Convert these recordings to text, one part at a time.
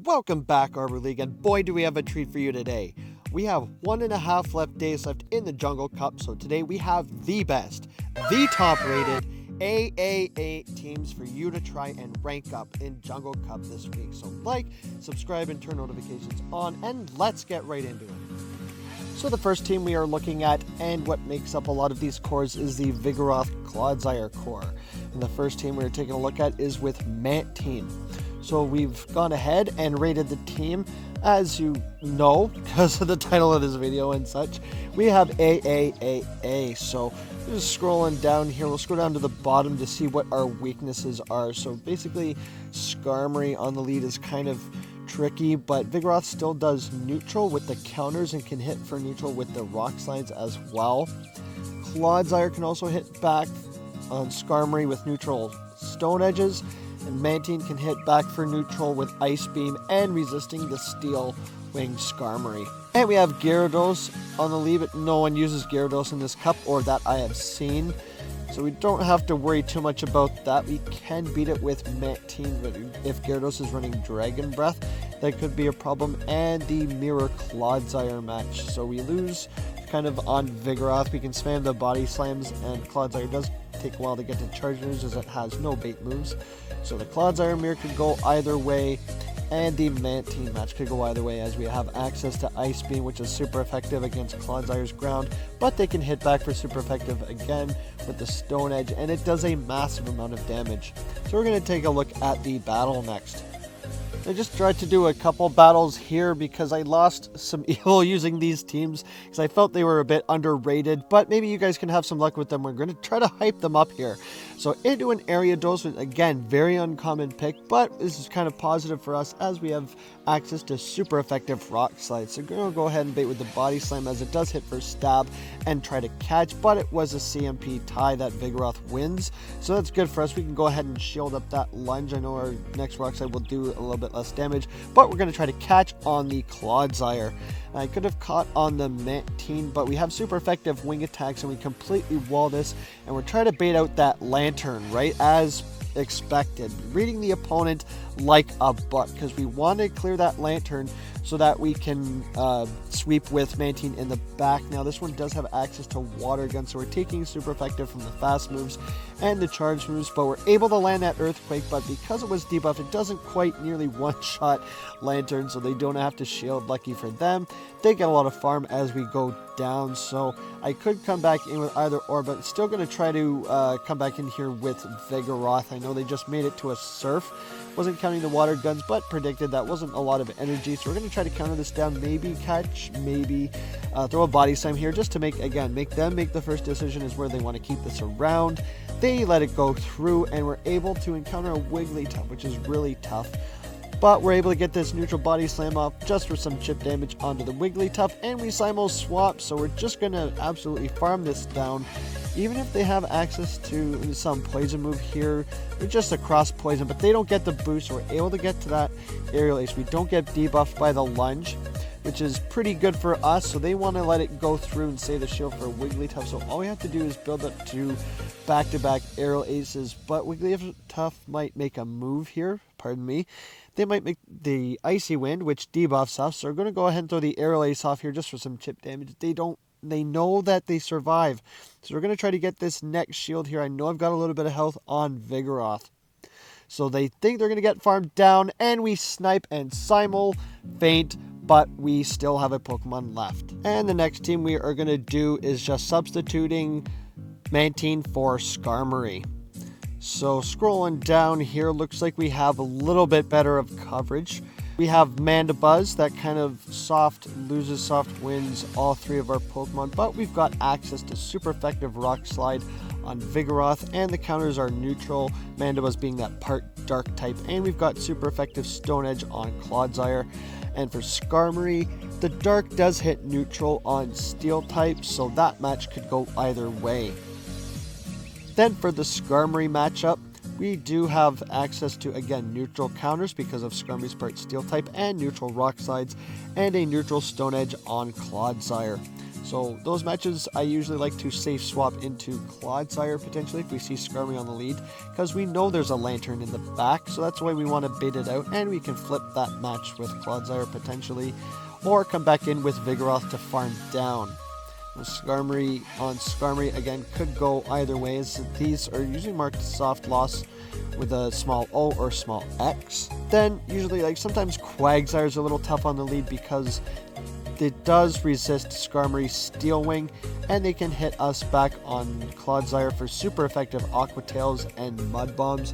Welcome back, Arbor League, and boy do we have a treat for you today. We have 1.5 days left in the Jungle Cup, so today we have the best, the top-rated AAA teams for you to try and rank up in Jungle Cup this week. So like, subscribe, and turn notifications on, and let's get right into it. So the first team we are looking at, and what makes up a lot of these cores, is the Vigoroth clodsire core. And the first team we're taking a look at is with mantine. So we've gone ahead and rated the team, as you know, because of the title of this video and such. We have AAAA, so just scrolling down here, we'll scroll down to the bottom to see what our weaknesses are. So basically, Skarmory on the lead is kind of tricky, but Vigoroth still does neutral with the counters and can hit for neutral with the rock slides as well. Clodsire can also hit back on Skarmory with neutral stone edges, and Mantine can hit back for neutral with Ice Beam and resisting the Steel Wing Skarmory. And we have Gyarados on the lead, but no one uses Gyarados in this cup, or that I have seen. So we don't have to worry too much about that. We can beat it with Mantine, but if Gyarados is running Dragon Breath, that could be a problem. And the Mirror Clodsire match. So we lose kind of on Vigoroth. We can spam the body slams, and Clodsire does take a while to get to charge moves as it has no bait moves. So the Clodsire Mirror could go either way, and the Mantine match could go either way, as we have access to Ice Beam, which is super effective against Clodsire's ground, but they can hit back for super effective again with the Stone Edge, and it does a massive amount of damage. So we're going to take a look at the battle next. I just tried to do a couple battles here because I lost some elo using these teams because I felt they were a bit underrated, but maybe you guys can have some luck with them. We're going to try to hype them up here. So into an Ariados, again, very uncommon pick, but this is kind of positive for us as we have access to super effective rock slides. So we're going to go ahead and bait with the body slam as it does hit for stab and try to catch, but it was a CMP tie that Vigoroth wins. So that's good for us. We can go ahead and shield up that lunge. I know our next rock slide will do a little bit less damage, but we're going to try to catch on the Clodsire. I could have caught on the Mantine, but we have super effective wing attacks and we completely wall this, and we're trying to bait out that lantern, right, as expected, reading the opponent like a buck, because we want to clear that lantern so that we can sweep with Mantine in the back. Now this one does have access to water gun, so we're taking super effective from the fast moves and the charge moves, but we're able to land that earthquake. But because it was debuffed, it doesn't quite nearly one-shot lantern, so they don't have to shield. Lucky for them, they get a lot of farm as we go down, so I could come back in with either or, but still going to try to come back in here with Vigoroth. I know they just made it to a Surf, wasn't counting the water guns, but predicted that wasn't a lot of energy, so we're going to try to counter this down, maybe catch, maybe throw a body slam here just to make them make the first decision is where they want to keep this around. They let it go through, and we're able to encounter a Wigglytuff, which is really tough. But we're able to get this neutral body slam off just for some chip damage onto the Wigglytuff, and we Simo swap, so we're just going to absolutely farm this down. Even if they have access to some poison move here, they're just a cross poison, but they don't get the boost, so we're able to get to that aerial ace. We don't get debuffed by the lunge, which is pretty good for us, so they want to let it go through and save the shield for Wigglytuff, so all we have to do is build up to back-to-back aerial aces, but Wigglytuff might make a move here, pardon me. They might make the Icy Wind, which debuffs us, so we're going to go ahead and throw the aerial ace off here just for some chip damage. They know that they survive, so we're going to try to get this next shield here. I know I've got a little bit of health on Vigoroth, so they think they're going to get farmed down, and we snipe and simul faint, but we still have a Pokemon left. And the next team we are going to do is just substituting Mantine for Skarmory. So scrolling down here, looks like we have a little bit better of coverage. We have mandibuzz, that kind of soft loses, soft wins all three of our Pokemon, but we've got access to super effective Rock Slide on Vigoroth, and the counters are neutral, mandibuzz being that part dark type, and we've got super effective Stone Edge on Clodsire. And for Skarmory, the dark does hit neutral on Steel type, so that match could go either way. Then for the Skarmory matchup, we do have access to, again, neutral counters because of Skarmory's part Steel type, and neutral rock slides, and a neutral Stone Edge on Clodsire. So So those matches I usually like to safe swap into clodsire potentially if we see Skarmory on the lead, because we know there's a lantern in the back, so that's why we want to bait it out, and we can flip that match with clodsire potentially, or come back in with Vigoroth to farm down. Skarmory on Skarmory again could go either way, as these are usually marked soft loss with a small O or small X. Then usually, like, sometimes Quagsire is a little tough on the lead because it does resist Skarmory's Steel Wing, and they can hit us back on Clodsire for super effective Aqua Tails and Mud Bombs.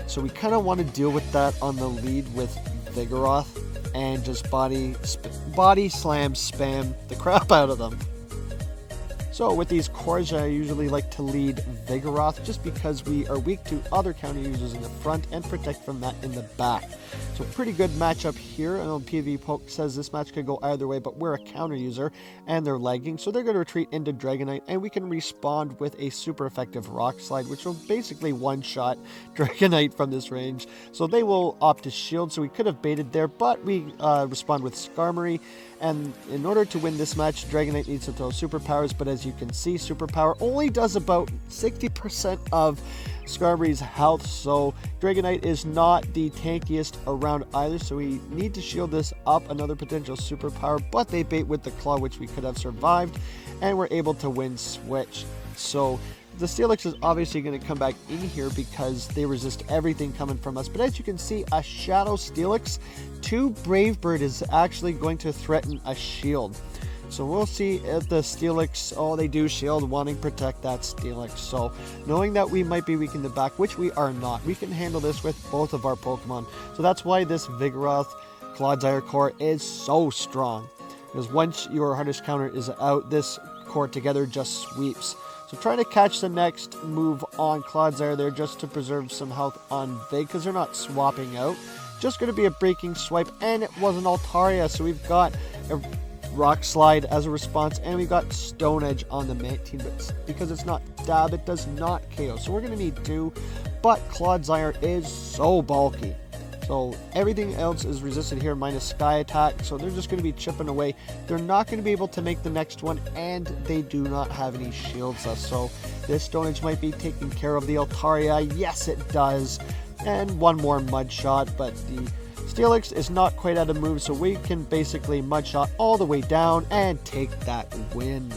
So we kind of want to deal with that on the lead with Vigoroth and just body slam spam the crap out of them. So with these cores, I usually like to lead Vigoroth just because we are weak to other counter users in the front and protect from that in the back. So pretty good matchup here. I know PV Poke says this match could go either way, but we're a counter user and they're lagging, so they're going to retreat into Dragonite, and we can respond with a super effective Rock Slide, which will basically one-shot Dragonite from this range. So they will opt to shield, so we could have baited there, but we respond with Skarmory. And in order to win this match, Dragonite needs to throw superpowers, but as you can see, superpower only does about 60% of Skarmory's health, so Dragonite is not the tankiest around either, so we need to shield this up, another potential superpower, but they bait with the Claw, which we could have survived, and we're able to win switch. So the Steelix is obviously going to come back in here because they resist everything coming from us, but as you can see, a Shadow Steelix to Brave Bird is actually going to threaten a shield. So we'll see if the Steelix, oh, they do shield, wanting to protect that Steelix. So knowing that we might be weak in the back, which we are not, we can handle this with both of our Pokemon. So that's why this Vigoroth Clodsire core is so strong, because once your hardest counter is out, this core together just sweeps. So trying to catch the next move on Clodsire there just to preserve some health on Vig, because they're not swapping out. Just going to be a breaking swipe, and it was an Altaria, so we've got a Rock Slide as a response, and we got Stone Edge on the Mantine, but because it's not Dab, it does not KO, so we're going to need 2, but Clodsire is so bulky. So everything else is resisted here, minus Sky Attack, so they're just going to be chipping away. They're not going to be able to make the next one, and they do not have any shields, so this Stone Edge might be taking care of the Altaria. Yes, it does. And one more Mud Shot, but the Steelix is not quite out of move, so we can basically Mud Shot all the way down and take that win.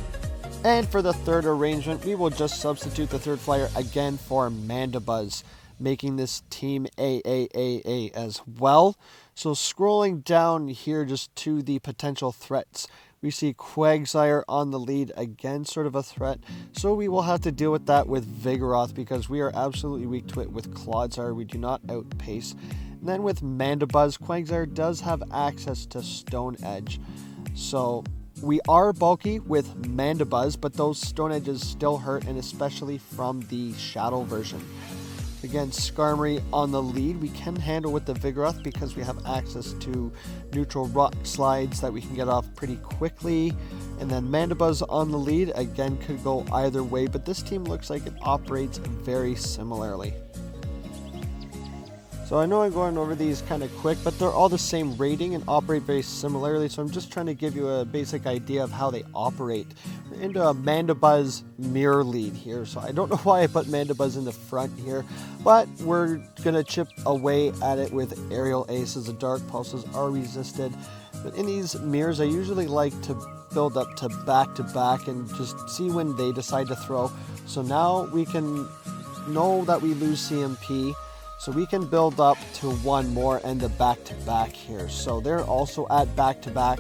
And for the third arrangement, we will just substitute the third flyer again for Mandibuzz, making this team AAAA as well. So scrolling down here just to the potential threats, we see Quagsire on the lead, again sort of a threat, so we will have to deal with that with Vigoroth because we are absolutely weak to it with Clodsire. We do not outpace. And then with Mandibuzz, Quagsire does have access to Stone Edge, so we are bulky with Mandibuzz, but those Stone Edges still hurt, and especially from the Shadow version. Again, Skarmory on the lead. We can handle with the Vigoroth because we have access to neutral Rock Slides that we can get off pretty quickly. And then Mandibuzz on the lead, again, could go either way, but this team looks like it operates very similarly. So I know I'm going over these kind of quick, but they're all the same rating and operate very similarly, so I'm just trying to give you a basic idea of how they operate. We're into a Mandibuzz mirror lead here, so I don't know why I put Mandibuzz in the front here, but we're going to chip away at it with Aerial Aces. The Dark Pulses are resisted, but in these mirrors I usually like to build up to back and just see when they decide to throw. So now we can know that we lose CMP, so we can build up to one more and the back-to-back here. So they're also at back-to-back.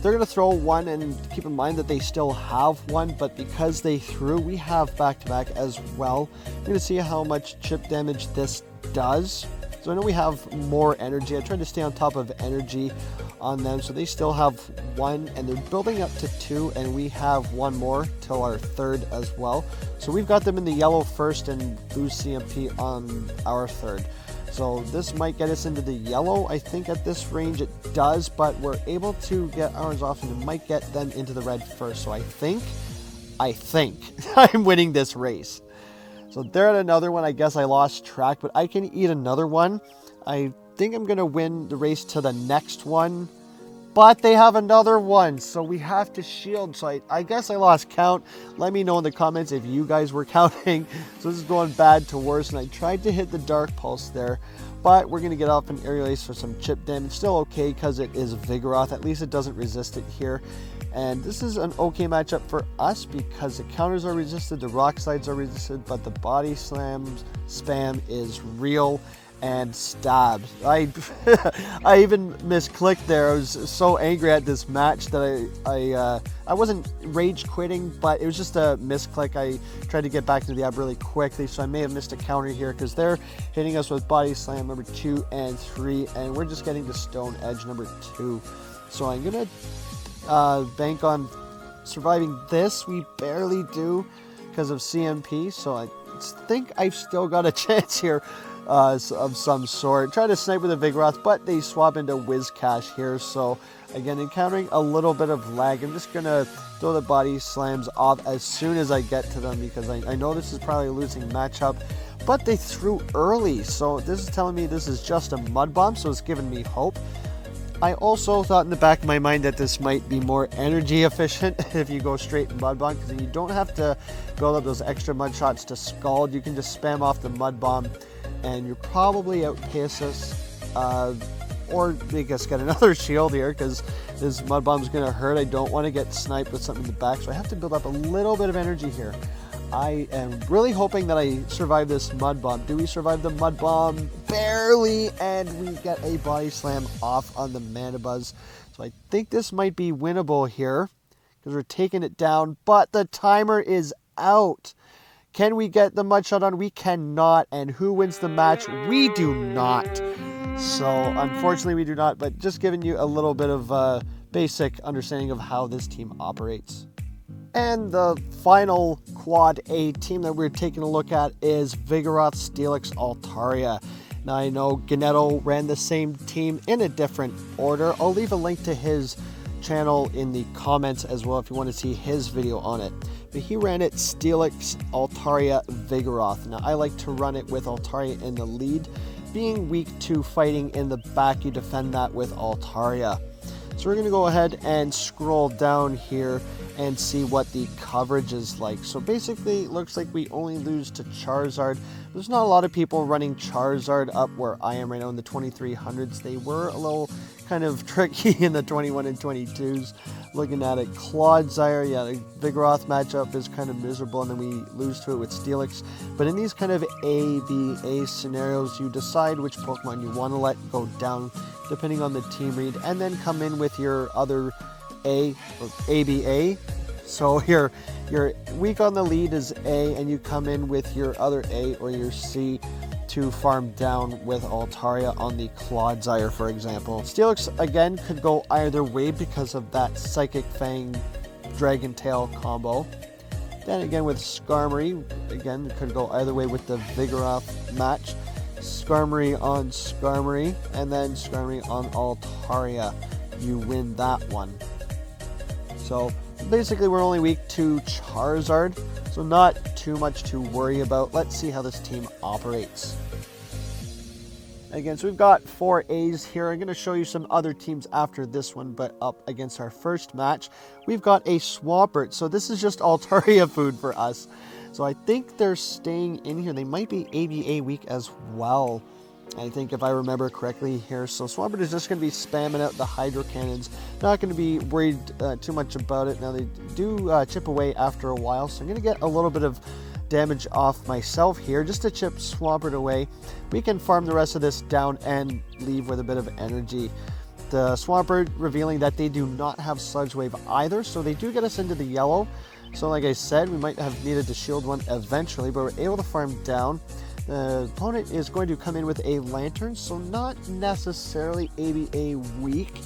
They're going to throw one, and keep in mind that they still have one, but because they threw, we have back-to-back as well. We're going to see how much chip damage this does. So I know we have more energy. I tried to stay on top of energy on them, so they still have one, and they're building up to 2, and we have one more till our third as well. So we've got them in the yellow first and lose CMP on our third. So this might get us into the yellow. I think at this range it does, but we're able to get ours off, and it might get them into the red first. So I think I'm winning this race. So they're at another one. I guess I lost track, but I can eat another one. I think I'm going to win the race to the next one. but they have another one, so we have to shield. So I guess I lost count. Let me know in the comments if you guys were counting. So this is going bad to worse, and I tried to hit the Dark Pulse there, but we're going to get off an Aerial Ace for some chip damage. Still okay because it is Vigoroth. At least it doesn't resist it here. And this is an okay matchup for us because the counters are resisted, the rock slides are resisted, but the body slams spam is real and stabbed. I even misclicked there. I was so angry at this match that I wasn't rage quitting, but it was just a misclick. I tried to get back to the ab really quickly, so I may have missed a counter here because they're hitting us with body slam number 2 and 3, and we're just getting to stone edge number 2. So I'm gonna bank on surviving this. We barely do because of CMP, so I think I've still got a chance here of some sort. Try to snipe with a Vigoroth, but they swap into Whiscash here, so again encountering a little bit of lag. I'm just gonna throw the body slams off as soon as I get to them because I know this is probably a losing matchup, but they threw early, so this is telling me this is just a mud bomb, so it's giving me hope. I also thought in the back of my mind that this might be more energy efficient if you go straight Mud Bomb, because you don't have to build up those extra mud shots to scald. You can just spam off the Mud Bomb and you're probably outpace us or make us get another shield here because this Mud Bomb is going to hurt. I don't want to get sniped with something in the back, so I have to build up a little bit of energy here. I am really hoping that I survive this Mud Bomb. Do we survive the Mud Bomb? Barely, and we get a body slam off on the mandibuzz. So I think this might be winnable here because we're taking it down, but the timer is out. Can we get the mud shot on? We cannot. And who wins the match? We do not. So unfortunately we do not, but just giving you a little bit of basic understanding of how this team operates. And the final quad A team that we're taking a look at is Vigoroth, Steelix, Altaria. Now I know Ganeto ran the same team in a different order. I'll leave a link to his channel in the comments as well if you want to see his video on it. But he ran it Steelix, Altaria, Vigoroth. Now I like to run it with Altaria in the lead. Being weak to fighting in the back, you defend that with Altaria. So we're going to go ahead and scroll down here and see what the coverage is like. So basically it looks like we only lose to Charizard. There's not a lot of people running Charizard up where I am right now in the 2300s. They were a little kind of tricky in the 21 and 22s. Looking at it, clodsire, yeah, the Vigoroth matchup is kind of miserable, and then we lose to it with Steelix. But in these kind of ABA scenarios, you decide which Pokemon you want to let go down depending on the team read, and then come in with your other A or ABA. So your weak on the lead is A, and you come in with your other A or your C to farm down with Altaria on the clodsire, for example. Steelix again could go either way because of that Psychic Fang Dragon Tail combo. Then again with Skarmory, again could go either way with the Vigoroth match. Skarmory on Skarmory, and then Skarmory on Altaria. You win that one. So basically we're only weak to Charizard, so not too much to worry about. Let's see how this team operates. Again, so we've got 4 A's here. I'm going to show you some other teams after this one, but up against our first match, we've got a Swampert. So this is just Altaria food for us. So I think they're staying in here. They might be ABA weak as well, I think, if I remember correctly here. So Swampert is just going to be spamming out the Hydro Cannons. Not going to be worried too much about it. Now they do chip away after a while, so I'm going to get a little bit of damage off myself here just to chip Swampert away. We can farm the rest of this down and leave with a bit of energy. The Swampert revealing that they do not have Sludge Wave either, so they do get us into the yellow. So like I said, we might have needed to shield one eventually, but we're able to farm down. The opponent is going to come in with a Lantern, so not necessarily ABA weak.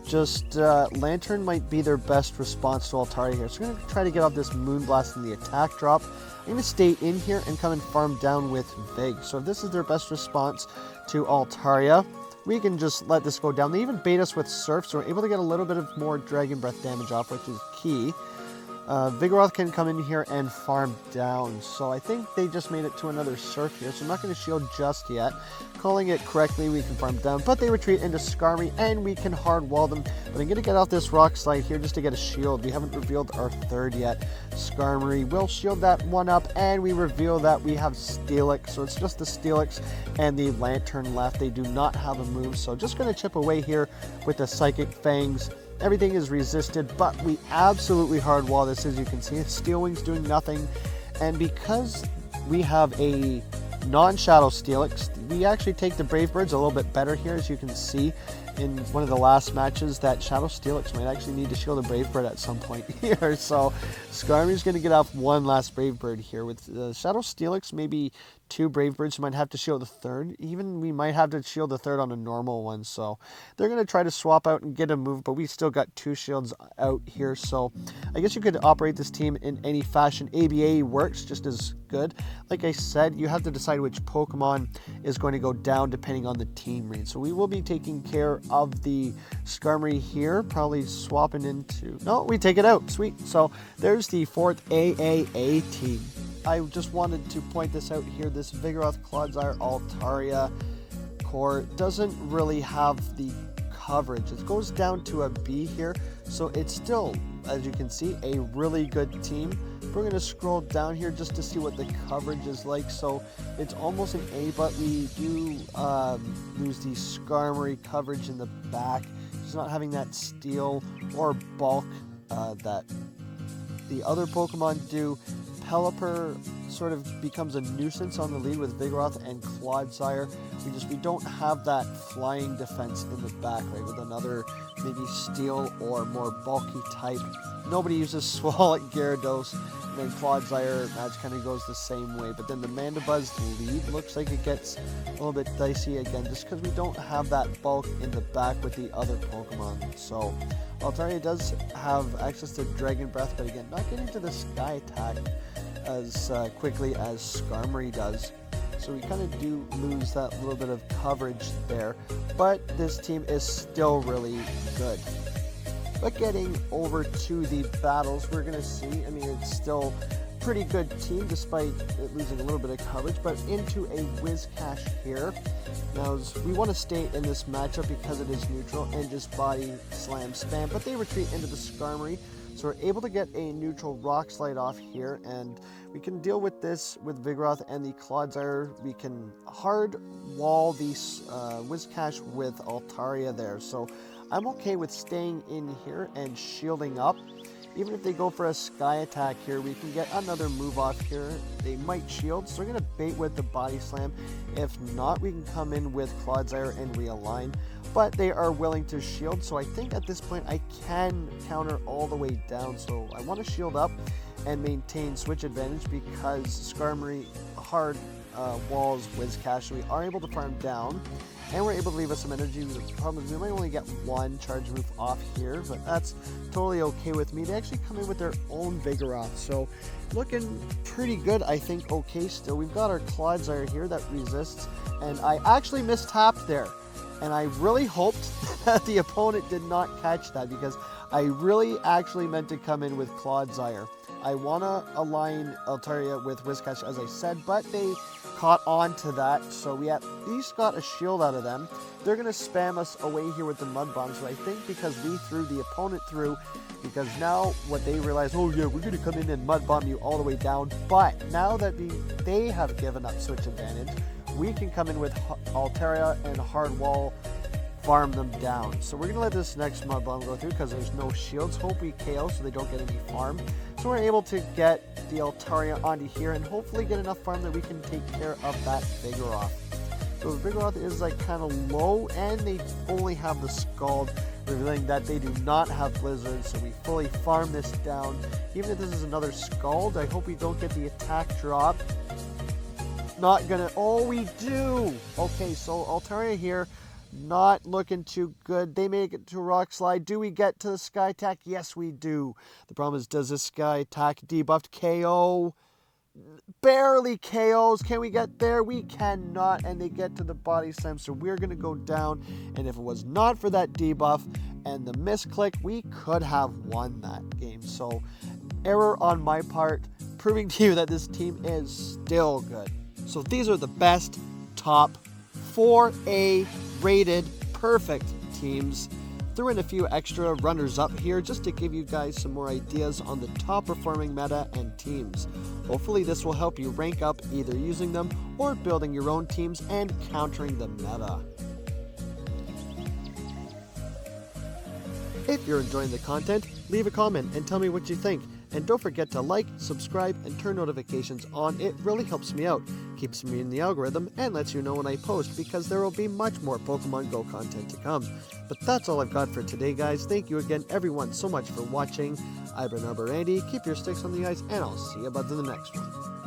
Just Lantern might be their best response to Altaria here. So we're going to try to get off this Moonblast in the attack drop. I'm going to stay in here and come and farm down with Vig. So if this is their best response to Altaria, we can just let this go down. They even bait us with Surf, so we're able to get a little bit of more Dragon Breath damage off, which is key. Vigoroth can come in here and farm down. So I think they just made it to another surf here. So I'm not going to shield just yet. Calling it correctly, we can farm down. But they retreat into skarmory and we can hard wall them. But I'm going to get off this rock slide here just to get a shield. We haven't revealed our third yet. Skarmory. We'll shield that one up and we reveal that we have steelix. So it's just the steelix and the lantern left. They do not have a move. So just going to chip away here with the psychic fangs. Everything is resisted, but we absolutely hard wall this, as you can see. Steel Wing's doing nothing, and because we have a non-shadow steelix, we actually take the Brave Birds a little bit better here, as you can see in one of the last matches that Shadow Steelix might actually need to shield a Brave Bird at some point here. So Skarmory's going to get off one last Brave Bird here. With Shadow Steelix, maybe 2 Brave Birds, you might have to shield the third. Even we might have to shield the third on a normal one. So they're going to try to swap out and get a move, but we still got 2 shields out here. So I guess you could operate this team in any fashion. ABA works just as good. Like I said, you have to decide which Pokemon is going to go down depending on the team read. So we will be taking care of the Skarmory here, probably swapping into... No, we take it out. Sweet. So there's the 4th AAA team. I just wanted to point this out here. This Vigoroth, Clodsire, Altaria core doesn't really have the coverage. It goes down to a B here, so it's still, as you can see, a really good team. We're going to scroll down here just to see what the coverage is like. So it's almost an A, but we do lose the Skarmory coverage in the back. It's not having that steel or bulk that the other Pokemon do. Pelipper sort of becomes a nuisance on the lead with Vigoroth and Clodsire. We don't have that flying defense in the back, right? With another maybe steel or more bulky type. Nobody uses Swall at Gyarados, and then Clodsire match kind of goes the same way. But then the Mandibuzz lead looks like it gets a little bit dicey again, just because we don't have that bulk in the back with the other Pokemon. So Altaria does have access to Dragon Breath, but again, not getting to the Sky Attack as quickly as Skarmory does. So we kind of do lose that little bit of coverage there, but this team is still really good. But getting over to the battles, we're going to see, I mean, it's still a pretty good team despite it losing a little bit of coverage, but into a Whiscash here. Now, we want to stay in this matchup because it is neutral and just body slam spam, but they retreat into the Skarmory. So we're able to get a neutral rock slide off here, and we can deal with this with Vigoroth and the Clodsire. We can hard wall the Whiscash with Altaria there. So I'm okay with staying in here and shielding up. Even if they go for a Sky Attack here, we can get another move off here. They might shield, so we're going to bait with the Body Slam. If not, we can come in with Clodsire and realign. But they are willing to shield, so I think at this point I can counter all the way down. So I want to shield up and maintain switch advantage because Skarmory hard walls Whiscash, so we are able to farm down. And we're able to leave us some energy. The problem is we might only get 1 charge move off here, but that's totally okay with me. They actually come in with their own Vigoroth, so looking pretty good, I think. Okay, still. We've got our Clodsire here that resists, and I actually mistapped there. And I really hoped that the opponent did not catch that because I really actually meant to come in with Clodsire. I want to align Altaria with Whiscash, as I said, but they caught on to that, so we at least got a shield out of them. They're going to spam us away here with the Mud Bomb, so I think because we threw the opponent through, because now what they realize, oh yeah, we're going to come in and Mud Bomb you all the way down, but now that they have given up switch advantage, we can come in with Altaria and hard wall, farm them down. So we're going to let this next Mud Bomb go through because there's no shields. Hope we KO so they don't get any farm. So we're able to get the Altaria onto here and hopefully get enough farm that we can take care of that Vigoroth. So the Vigoroth is like kind of low and they only have the Scald, revealing that they do not have Blizzard. So we fully farm this down. Even if this is another Scald, I hope we don't get the attack drop. Not gonna, oh we do! Okay, so Altaria here, not looking too good. They make it to Rock Slide. Do we get to the Sky Attack? Yes, we do. The problem is, does this Sky Attack debuffed KO? Barely KOs. Can we get there? We cannot. And they get to the Body Slam, so we're going to go down. And if it was not for that debuff and the misclick, we could have won that game. So error on my part, proving to you that this team is still good. So these are the best top 4A rated perfect teams. Threw in a few extra runners up here just to give you guys some more ideas on the top performing meta and teams. Hopefully this will help you rank up either using them or building your own teams and countering the meta. If you're enjoying the content, leave a comment and tell me what you think. And don't forget to like, subscribe, and turn notifications on. It really helps me out, keeps me in the algorithm, and lets you know when I post, because there will be much more Pokemon Go content to come. But that's all I've got for today, guys. Thank you again, everyone, so much for watching. I've been ArborAndy. Keep your sticks on the ice, and I'll see you about in the next one.